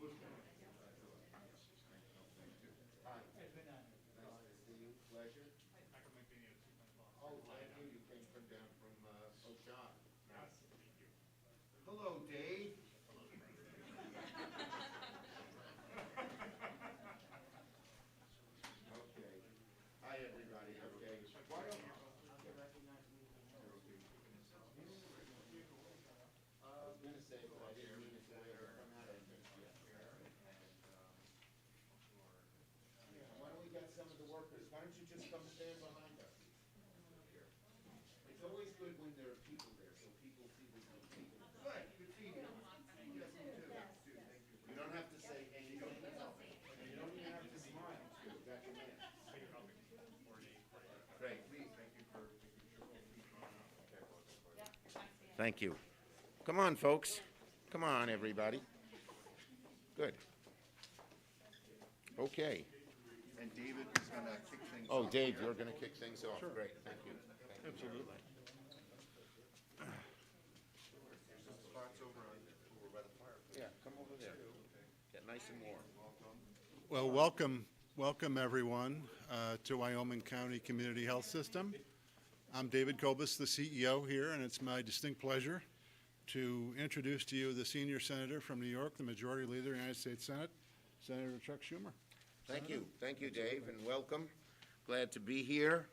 Hi. Nice to see you. Pleasure. Oh, thank you. You came from down from Oshon. Nice. Hello, Dave. Okay. Hi, everybody. Okay. Why don't you recognize me? I was gonna say, but I didn't mean it the way it come out. I missed it. Why don't we get some of the workers? Why don't you just come stand behind us? It's always good when there are people there, so people see there's no people. Good. Good seeing you. Yes, you too. You don't have to say anything. And you don't even have to smile. You got your man. Great. Please. Thank you for. Thank you. Come on, folks. Come on, everybody. Good. Okay. And David is going to kick things off. Oh, Dave, you're going to kick things off. Sure. Great. Thank you. Absolutely. There's some spots over by the fireplace. Yeah, come over there. Get nice and warm. Well, welcome everyone to Wyoming County Community Health System. I'm David Kobus, the CEO here, and it's my distinct pleasure to introduce to you the senior senator from New York, the Majority Leader of the United States Senate, Senator Chuck Schumer. Thank you. Thank you, Dave, and welcome. Glad to be here.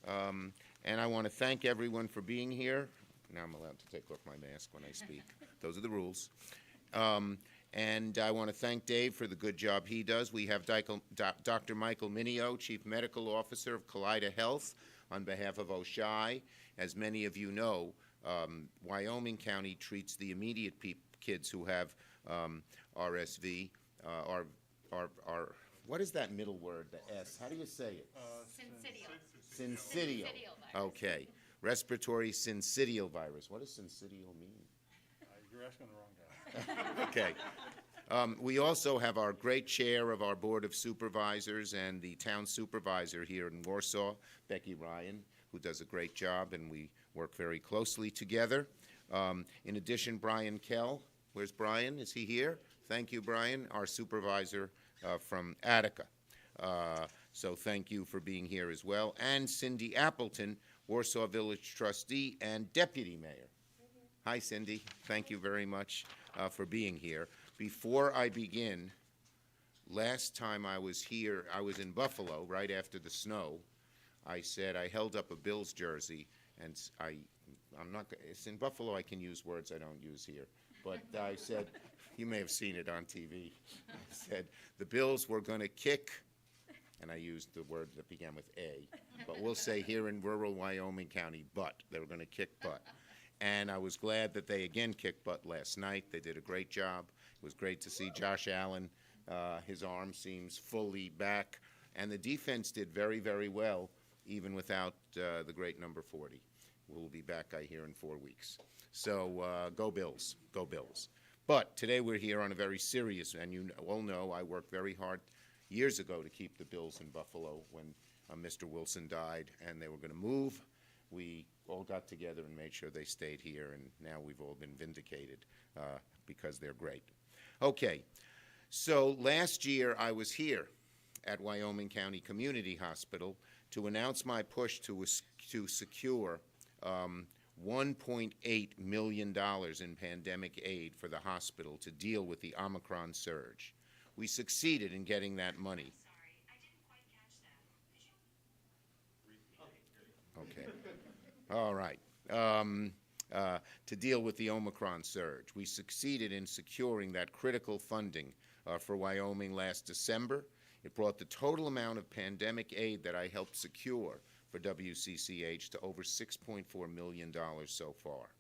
And I want to thank everyone for being here. Now I'm allowed to take off my mask when I speak. Those are the rules. And I want to thank Dave for the good job he does. We have Dr. Michael Minio, Chief Medical Officer of Kaleida Health, on behalf of OSHI. As many of you know, Wyoming County treats the immediate kids who have RSV, what is that middle word, the S? How do you say it? Syncytial. Okay. Respiratory syncytial virus. What does syncytial mean? You're asking the wrong guy. Okay. We also have our great chair of our Board of Supervisors and the town supervisor here in Warsaw, Becky Ryan, who does a great job, and we work very closely together. In addition, Brian Kell. Where's Brian? Is he here? Thank you, Brian, our supervisor from Attica. So thank you for being here as well. And Cindy Appleton, Warsaw Village trustee and deputy mayor. Hi, Cindy. Thank you very much for being here. Before I begin, last time I was here, I was in Buffalo right after the snow. I said I held up a Bills jersey, and I'm not. It's in Buffalo. I can use words I don't use here. But I said, you may have seen it on TV. I said the Bills were going to kick, and I used the word that began with A, but we'll say here in rural Wyoming County, butt. They were going to kick butt. And I was glad that they again kicked butt last night. They did a great job. It was great to see Josh Allen. His arm seems fully back. And the defense did very, very well, even without the great number 40. We'll be back, I hear, in 4 weeks. So go Bills, go Bills. But today we're here on a very serious, and you all know I worked very hard years ago to keep the Bills in Buffalo when Mr. Wilson died, and they were going to move. We all got together and made sure they stayed here, and now we've all been vindicated because they're great. Okay, so last year I was here at Wyoming County Community Hospital to announce my push to secure $1.8 million in pandemic aid for the hospital to deal with the Omicron surge. We succeeded in getting that money. Okay. All right. To deal with the Omicron surge. We succeeded in securing that critical funding for Wyoming last December. It brought the total amount of pandemic aid that I helped secure for WCCH to over $6.4 million so far.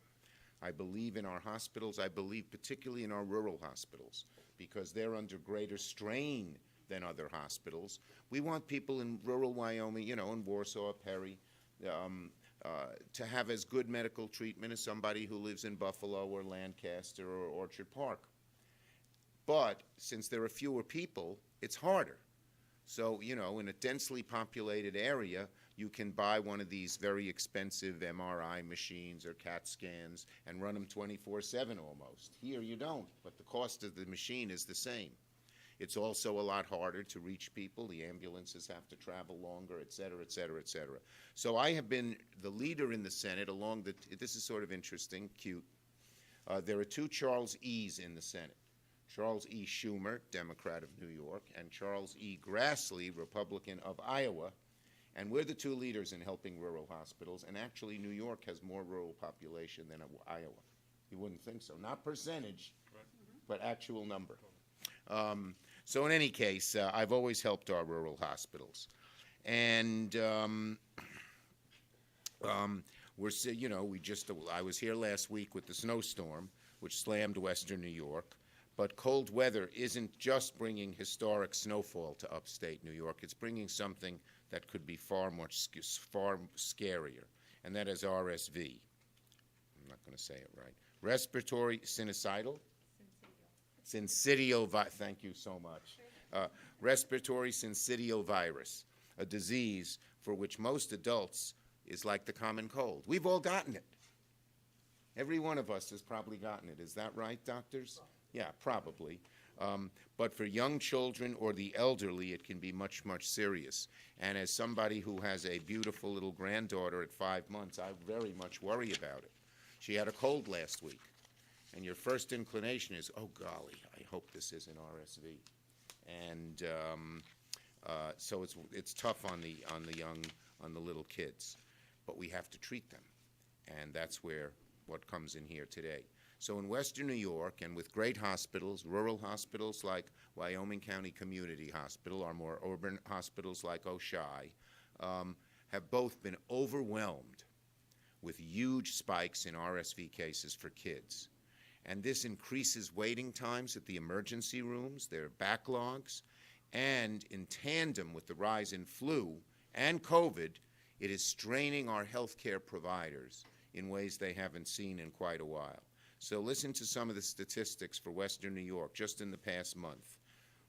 I believe in our hospitals. I believe particularly in our rural hospitals because they're under greater strain than other hospitals. We want people in rural Wyoming, you know, in Warsaw, Perry, to have as good medical treatment as somebody who lives in Buffalo or Lancaster or Orchard Park. But since there are fewer people, it's harder. So, you know, in a densely populated area, you can buy one of these very expensive MRI machines or CAT scans and run them 24/7 almost. Here you don't, but the cost of the machine is the same. It's also a lot harder to reach people. The ambulances have to travel longer, et cetera, et cetera, et cetera. So I have been the leader in the Senate along the, this is sort of interesting, cute. There are two Charles E's in the Senate. Charles E. Schumer, Democrat of New York, and Charles E. Grassley, Republican of Iowa. And we're the two leaders in helping rural hospitals. And actually, New York has more rural population than Iowa. You wouldn't think so. Not percentage, but actual number. So in any case, I've always helped our rural hospitals. And I was here last week with the snowstorm, which slammed western New York. But cold weather isn't just bringing historic snowfall to upstate New York. It's bringing something that could be far scarier, and that is RSV. I'm not going to say it right. Respiratory sinusitis? Syncytial virus. Thank you so much. Respiratory syncytial virus, a disease for which most adults is like the common cold. We've all gotten it. Every one of us has probably gotten it. Is that right, doctors? Yeah, probably. But for young children or the elderly, it can be much, much serious. And as somebody who has a beautiful little granddaughter at 5 months, I very much worry about it. She had a cold last week. And your first inclination is, oh, golly, I hope this isn't RSV. And so it's tough on the little kids. But we have to treat them. And that's what comes in here today. So in western New York, and with great hospitals, rural hospitals like Wyoming County Community Hospital, or more urban hospitals like Oshai, have both been overwhelmed with huge spikes in RSV cases for kids. And this increases waiting times at the emergency rooms, there are backlogs, and in tandem with the rise in flu and COVID, it is straining our healthcare providers in ways they haven't seen in quite a while. So listen to some of the statistics for western New York just in the past month.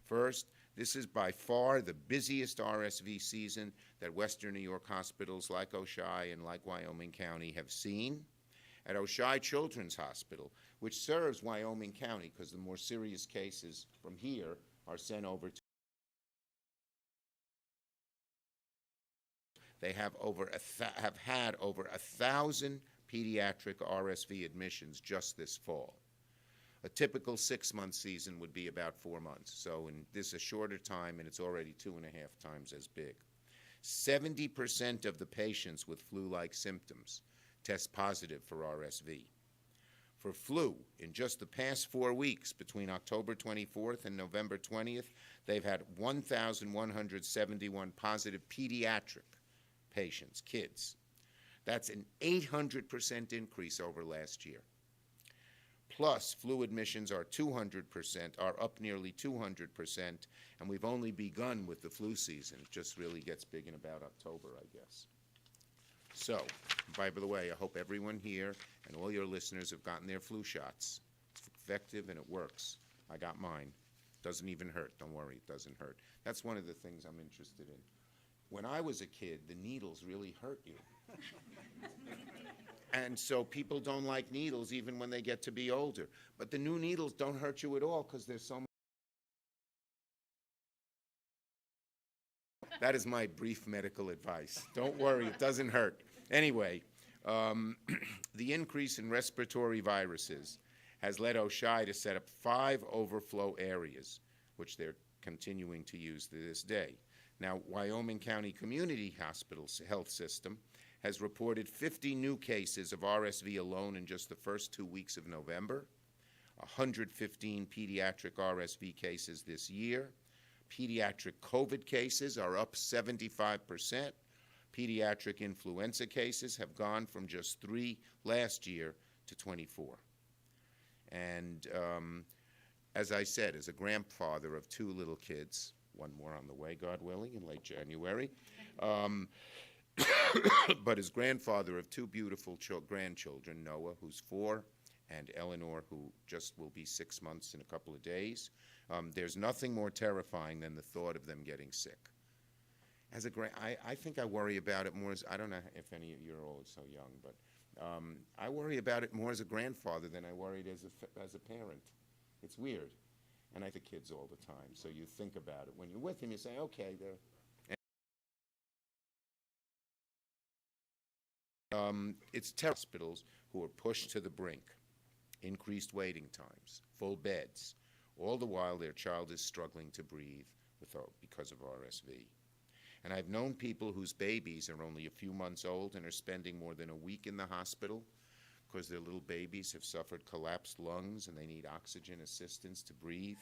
First, this is by far the busiest RSV season that western New York hospitals like Oshai and like Wyoming County have seen. At Oshai Children's Hospital, which serves Wyoming County because the more serious cases from here are sent over to. They have had over 1,000 pediatric RSV admissions just this fall. A typical 6-month season would be about 4 months. So in this a shorter time, and it's already 2.5 times as big. 70% of the patients with flu-like symptoms test positive for RSV. For flu, in just the past 4 weeks, between October 24th and November 20th, they've had 1,171 positive pediatric patients, kids. That's an 800% increase over last year. Plus, flu admissions are 200%, are up nearly 200%, and we've only begun with the flu season. It just really gets big in about October, I guess. So, by the way, I hope everyone here and all your listeners have gotten their flu shots. It's effective and it works. I got mine. Doesn't even hurt. Don't worry, it doesn't hurt. That's one of the things I'm interested in. When I was a kid, the needles really hurt you. And so people don't like needles even when they get to be older. But the new needles don't hurt you at all because there's so much. That is my brief medical advice. Don't worry, it doesn't hurt. Anyway, the increase in respiratory viruses has led Oshai to set up 5 overflow areas, which they're continuing to use to this day. Now, Wyoming County Community Hospital's health system has reported 50 new cases of RSV alone in just the first 2 weeks of November, 115 pediatric RSV cases this year. Pediatric COVID cases are up 75%. Pediatric influenza cases have gone from just 3 last year to 24. And as I said, as a grandfather of 2 little kids, one more on the way, God willing, in late January, but as grandfather of 2 beautiful grandchildren, Noah, who's 4, and Eleanor, who just will be 6 months in a couple of days, there's nothing more terrifying than the thought of them getting sick. I think I worry about it more as, I don't know if any of you are all so young, but I worry about it more as a grandfather than I worried as a parent. It's weird. And I think kids all the time, so you think about it. When you're with them, you say, okay, it's terrible. Hospitals who are pushed to the brink, increased waiting times, full beds, all the while their child is struggling to breathe because of RSV. And I've known people whose babies are only a few months old and are spending more than a week in the hospital because their little babies have suffered collapsed lungs and they need oxygen assistance to breathe.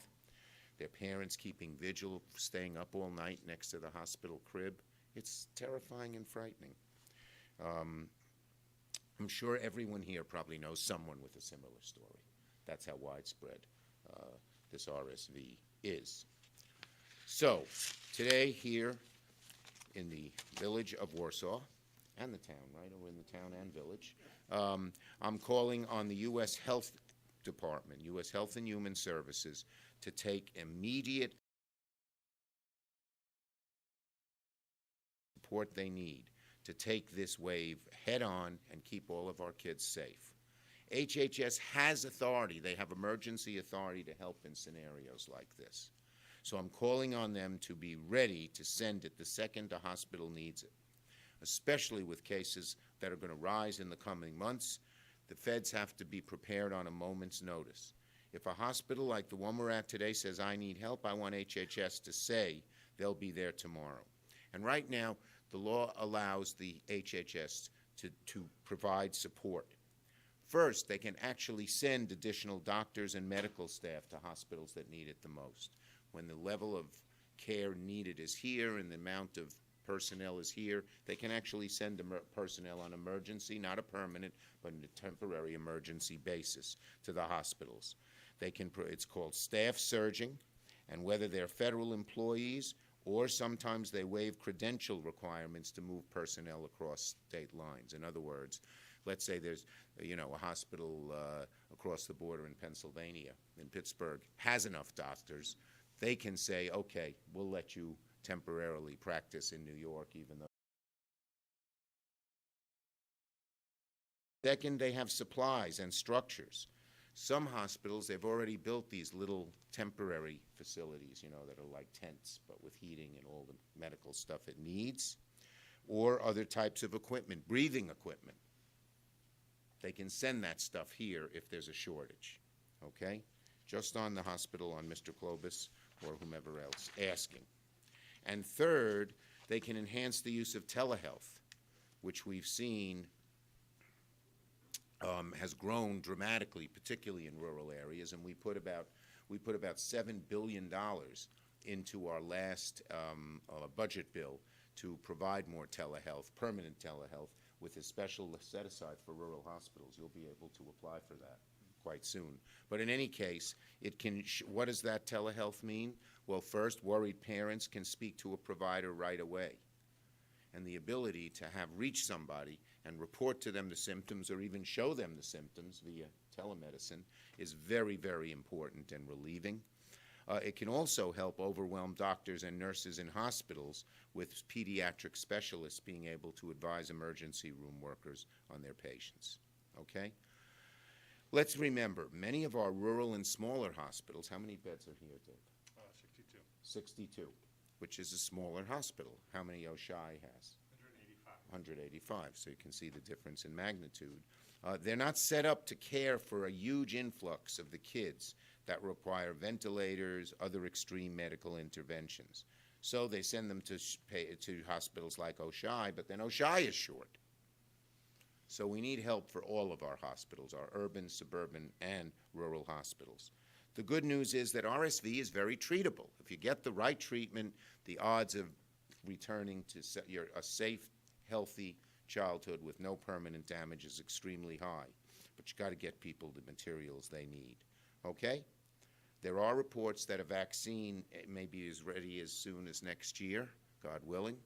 Their parents keeping vigil, staying up all night next to the hospital crib. It's terrifying and frightening. I'm sure everyone here probably knows someone with a similar story. That's how widespread this RSV is. So, today here in the village of Warsaw, and the town, right? We're in the town and village. I'm calling on the U.S. Health Department, U.S. Health and Human Services, to take immediate support they need to take this wave head on and keep all of our kids safe. HHS has authority. They have emergency authority to help in scenarios like this. So I'm calling on them to be ready to send it the second a hospital needs it, especially with cases that are going to rise in the coming months. The feds have to be prepared on a moment's notice. If a hospital like the one we're at today says, I need help, I want HHS to say they'll be there tomorrow. And right now, the law allows the HHS to provide support. First, they can actually send additional doctors and medical staff to hospitals that need it the most. When the level of care needed is here and the amount of personnel is here, they can actually send personnel on emergency, not a permanent, but a temporary emergency basis to the hospitals. It's called staff surging, and whether they're federal employees or sometimes they waive credential requirements to move personnel across state lines. In other words, let's say there's a hospital across the border in Pennsylvania, in Pittsburgh, has enough doctors. They can say, okay, we'll let you temporarily practice in New York, even though. Second, they have supplies and structures. Some hospitals, they've already built these little temporary facilities, that are like tents, but with heating and all the medical stuff it needs, or other types of equipment, breathing equipment. They can send that stuff here if there's a shortage, okay? Just on the hospital, on Mr. Klobus or whomever else asking. And third, they can enhance the use of telehealth, which we've seen has grown dramatically, particularly in rural areas, and we put about $7 billion into our last budget bill to provide more telehealth, permanent telehealth, with a special set aside for rural hospitals. You'll be able to apply for that quite soon. But in any case, what does that telehealth mean? Well, first, worried parents can speak to a provider right away. And the ability to reach somebody and report to them the symptoms or even show them the symptoms via telemedicine is very, very important and relieving. It can also help overwhelm doctors and nurses in hospitals with pediatric specialists being able to advise emergency room workers on their patients, okay? Let's remember, many of our rural and smaller hospitals, how many beds are here, Dave? 62. 62, which is a smaller hospital. How many Oshai has? 185, so you can see the difference in magnitude. They're not set up to care for a huge influx of the kids that require ventilators, other extreme medical interventions. So they send them to hospitals like Oshai, but then Oshai is short. So we need help for all of our hospitals, our urban, suburban, and rural hospitals. The good news is that RSV is very treatable. If you get the right treatment, the odds of returning to a safe, healthy childhood with no permanent damage is extremely high. But you got to get people the materials they need. Okay? There are reports that a vaccine may be as ready as soon as next year, God willing.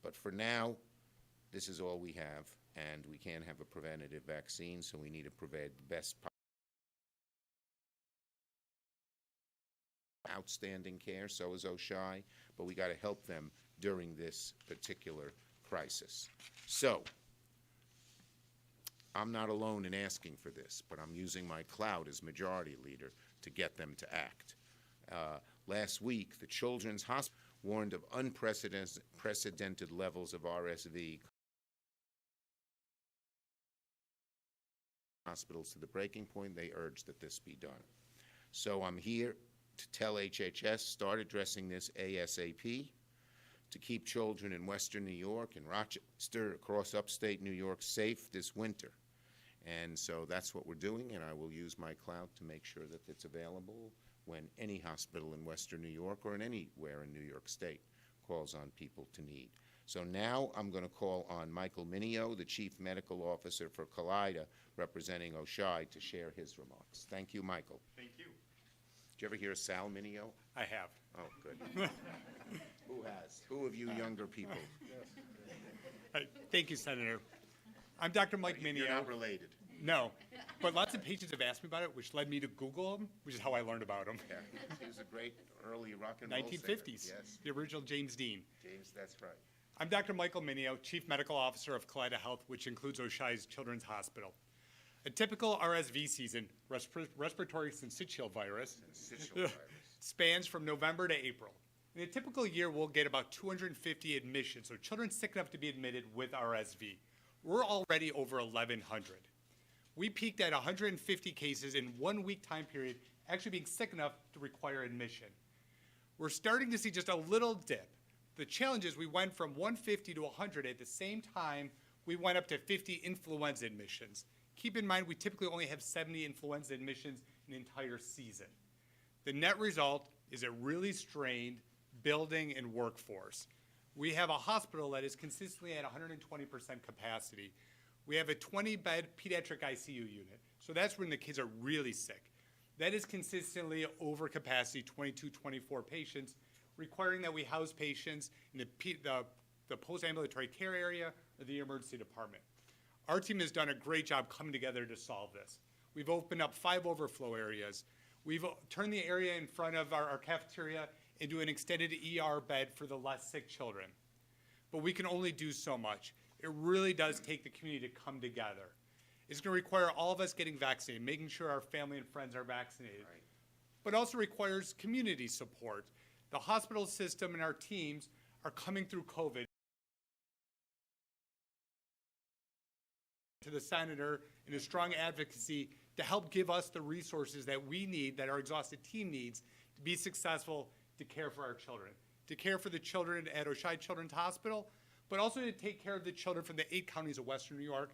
But for now, this is all we have, and we can't have a preventative vaccine, so we need to provide the best outstanding care. So is Oshai, but we got to help them during this particular crisis. So, I'm not alone in asking for this, but I'm using my clout as majority leader to get them to act. Last week, the Children's Hospital warned of unprecedented levels of RSV hospitals to the breaking point. They urged that this be done. So I'm here to tell HHS, start addressing this ASAP to keep children in Western New York and Rochester, across upstate New York, safe this winter. And so that's what we're doing, and I will use my clout to make sure that it's available when any hospital in Western New York or in anywhere in New York State calls on people to need. So now I'm going to call on Michael Mineo, the Chief Medical Officer for Kaleida, representing Oshai, to share his remarks. Thank you, Michael. Thank you. Did you ever hear Sal Mineo? I have. Oh, good. Who has? Who of you younger people? Thank you, Senator. I'm Dr. Mike Mineo. You're not related. No, but lots of patients have asked me about it, which led me to Google him, which is how I learned about him. Yeah, he was a great early rock and roll 1950s, singer. Yes, the original James Dean. James, that's right. I'm Dr. Michael Mineo, Chief Medical Officer of Kaleida Health, which includes Oshai's Children's Hospital. A typical RSV season, respiratory syncytial virus, spans from November to April. In a typical year, we'll get about 250 admissions, so children sick enough to be admitted with RSV. We're already over 1,100. We peaked at 150 cases in 1 week time period, actually being sick enough to require admission. We're starting to see just a little dip. The challenge is we went from 150 to 100 at the same time we went up to 50 influenza admissions. Keep in mind we typically only have 70 influenza admissions an entire season. The net result is a really strained building and workforce. We have a hospital that is consistently at 120% capacity. We have a 20-bed pediatric ICU unit. So that's when the kids are really sick. That is consistently over capacity, 22, 24 patients, requiring that we house patients in the post-ambulatory care area or the emergency department. Our team has done a great job coming together to solve this. We've opened up 5 overflow areas. We've turned the area in front of our cafeteria into an extended ER bed for the less sick children. But we can only do so much. It really does take the community to come together. It's going to require all of us getting vaccinated, making sure our family and friends are vaccinated, Right. but also requires community support. The hospital system and our teams are coming through COVID. To the senator and his strong advocacy to help give us the resources that we need, that our exhausted team needs, to be successful to care for our children, to care for the children at Oshai Children's Hospital, but also to take care of the children from the 8 counties of Western New York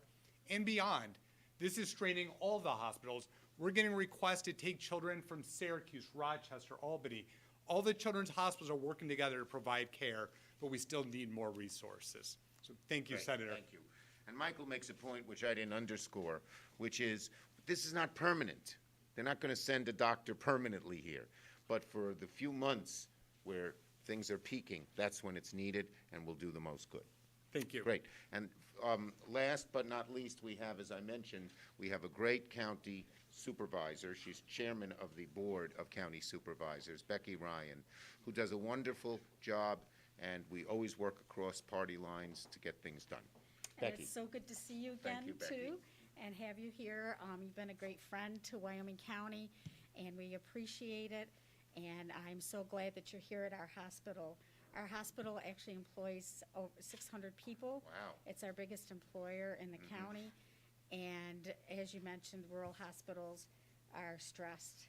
and beyond. This is straining all the hospitals. We're getting requests to take children from Syracuse, Rochester, Albany. All the children's hospitals are working together to provide care, but we still need more resources. So thank you, Great, Senator. Thank you. And Michael makes a point which I didn't underscore, which is this is not permanent. They're not going to send a doctor permanently here. But for the few months where things are peaking, that's when it's needed, and will do the most good. Thank you. Great. And last but not least, we have, as I mentioned, we have a great county supervisor. She's chairman of the board of county supervisors, Becky Ryan, who does a wonderful job, and we always work across party lines to get things done. And Becky. it's so good to see you Thank again, you, Becky. too, and have you here. You've been a great friend to Wyoming County, and we appreciate it. And I'm so glad that you're here at our hospital. Our hospital actually employs over 600 people. Wow. It's our biggest employer in the county. And as you mentioned, rural hospitals are stressed.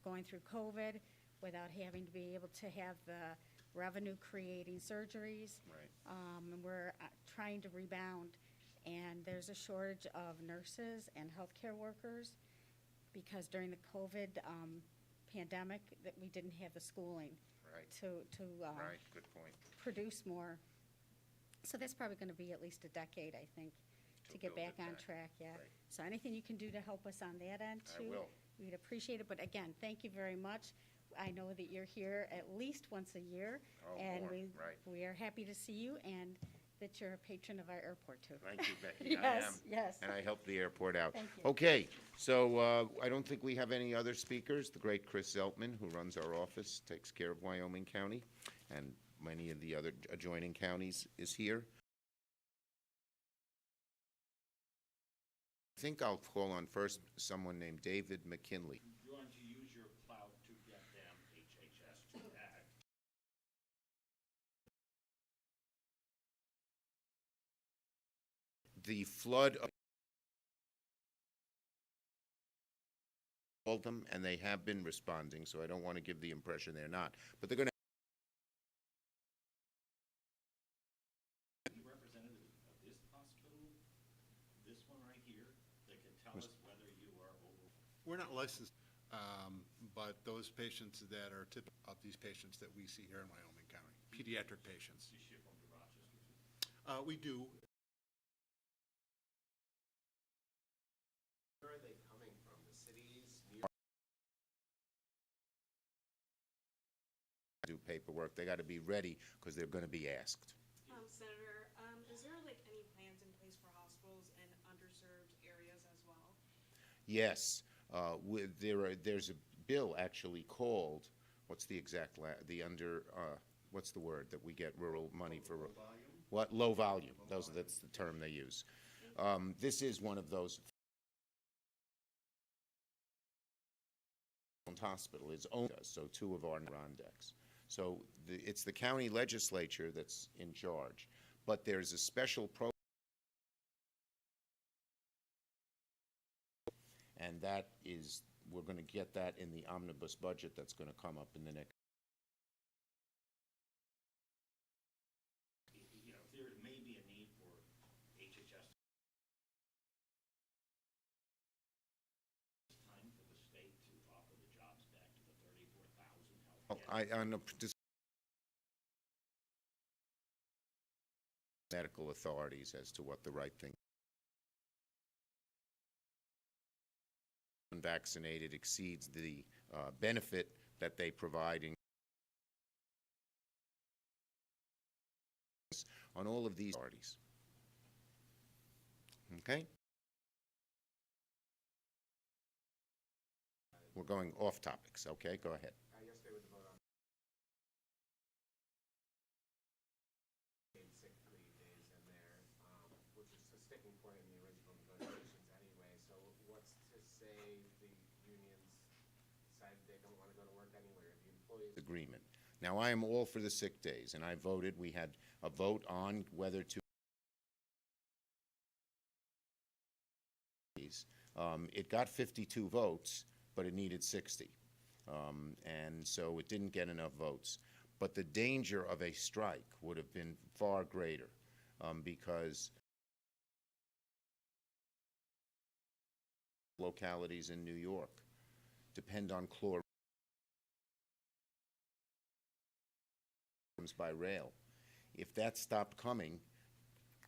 Going through COVID without having to be able to have the revenue-creating surgeries. Right. And we're trying to rebound. And there's a shortage of nurses and healthcare workers because during the COVID pandemic that we didn't have the schooling Right. to Right. Good point. produce more. So that's probably going to be at least a decade, I think, To to get build back it on back. track, yeah. Right. So anything you can do to help us on that end, I too. will. We'd appreciate it, but again, thank you very much. I know that you're here at least once a year. Oh, And more, we right. we are happy to see you and that you're a patron of our airport, too. Thank you, Becky. I am. Yes, yes. And I help the airport out. Thank you. Okay, so I don't think we have any other speakers. The great Chris Zeltman, who runs our office, takes care of Wyoming County, and many of the other adjoining counties, is here. I think I'll call on first someone named David McKinley. You're going to use your clout to get them HHS to act. The flood of called them, and they have been responding, so I don't want to give the impression they're not. But they're going to Any representative of this hospital, this one right here, that can tell us whether you are over. We're not licensed, but those patients that are typical of these patients that we see here in Wyoming County, pediatric patients. You ship them to Rochester. We do. Where are they coming from? The cities, New do paperwork. They got to be ready because they're going to be asked. Senator, is there like any plans in place for hospitals in underserved areas as well? Yes, there's a bill actually called, what's the exact, what's the word that we get rural money for? Low volume? What, low volume, that's the term they use. This is one of those. Hospital is owned us, so two of our Adirondacks. So it's the county legislature that's in charge, but there's a special program, and that is, we're going to get that in the omnibus budget that's going to come up in the next. You know, there may be a need for HHS. It's time for the state to offer the jobs back to the 34,000 health. On the medical authorities as to what the right thing. Unvaccinated exceeds the benefit that they provide on all of these parties. Okay? We're going off topics, okay? Go ahead. Yesterday with the vote on paid sick leave days in there, which is a sticking point in the original negotiations anyway. So what's to say the unions decided they don't want to go to work anywhere? The employees. Agreement. Now, I am all for the sick days, and I voted. We had a vote on whether to. It got 52 votes, but it needed 60. And so it didn't get enough votes. But the danger of a strike would have been far greater because localities in New York depend on chlorine by rail. If that stopped coming,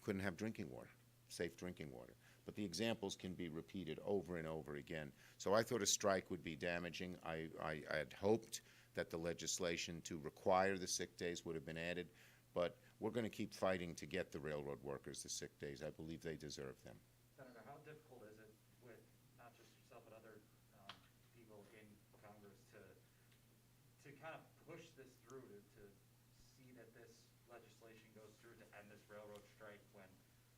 couldn't have drinking water, safe drinking water. But the examples can be repeated over and over again. So I thought a strike would be damaging. I had hoped that the legislation to require the sick days would have been added, but we're going to keep fighting to get the railroad workers the sick days. I believe they deserve them. Senator, how difficult is it with not just yourself but other people in Congress to kind of push this through, to see that this legislation goes through to end this railroad strike when,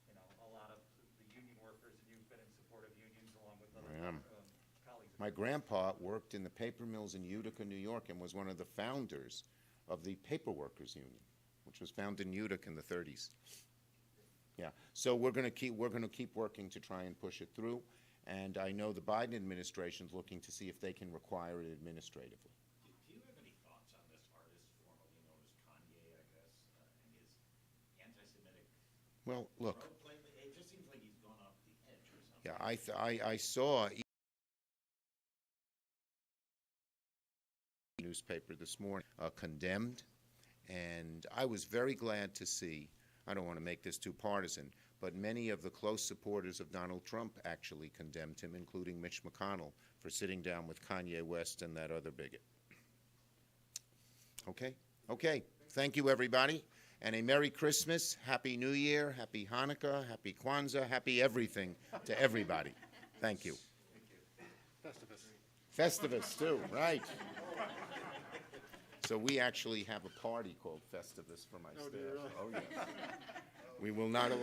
you know, a lot of the union workers, and you've been in support of unions along with other colleagues. My grandpa worked in the paper mills in Utica, New York, and was one of the founders of the Paper Workers Union, which was founded in Utica in the 30s. Yeah, so we're going to keep working to try and push it through, and I know the Biden administration is looking to see if they can require it administratively. Do you have any thoughts on this artist formerly known as Kanye, I guess, and his anti-Semitic Well, look, road play? It just seems like he's gone off the edge or something. yeah, I saw newspaper this morning condemned, and I was very glad to see, I don't want to make this too partisan, but many of the close supporters of Donald Trump actually condemned him, including Mitch McConnell, for sitting down with Kanye West and that other bigot. Okay? Okay. Thank you, everybody. And a Merry Christmas, Happy New Year, Happy Hanukkah, Happy Kwanzaa, Happy everything to everybody. Thank you. Festivus. Festivus, too, right. So So we actually have a party called Festivus for my Oh, staff. do you really? Oh, yes. We will not allow